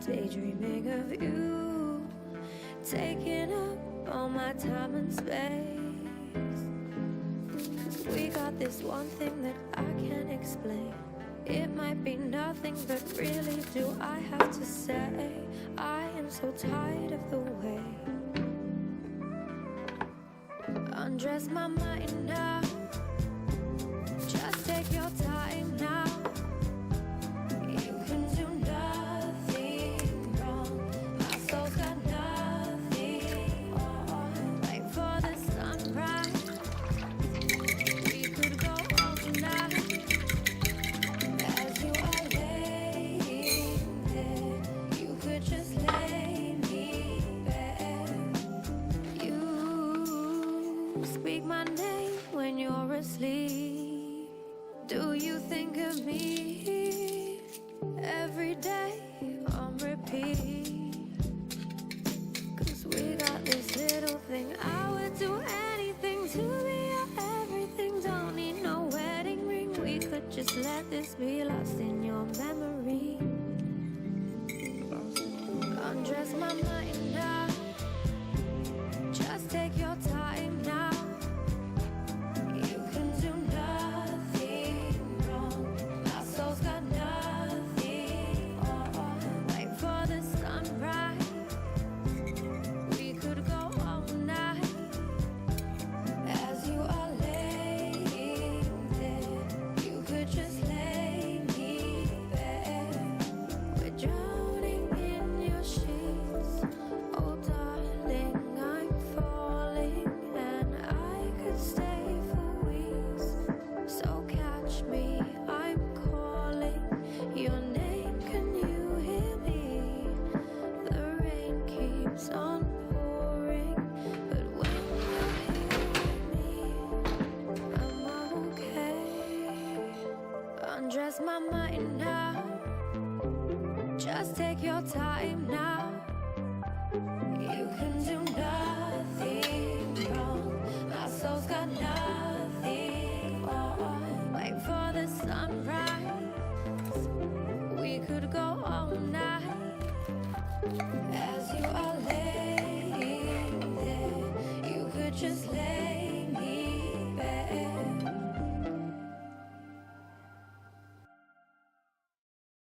daydreaming of you, taking up all my time and space. 'Cause we got this one thing that I can't explain. It might be nothing, but really do I have to say I am so tired of the way. Undress my mind now, just take your time now. You can do nothing wrong, my soul's got nothing on. Wait for the sunrise, we could go all night. As you are laying there, you could just lay me bare. You speak my name when you're asleep. Do you think of me every day on repeat? 'Cause we got this little thing, I would do anything to be your everything. Don't need no wedding ring, we could just let this be lost in your memory. Undress my mind now, just take your time now. You can do nothing wrong, my soul's got nothing on. Wait for the sunrise, we could go all night. As you are laying there, you could just lay me bare. We're drowning in your sheets, oh darling, I'm falling, and I could stay for weeks. So catch me, I'm calling your name, can you hear me? The rain keeps on pouring, but when you're here with me, I'm okay. Undress my mind now, just take your time now. You can do nothing wrong, my soul's got nothing on. Wait for the sunrise, we could go all night. As you are laying there, you could just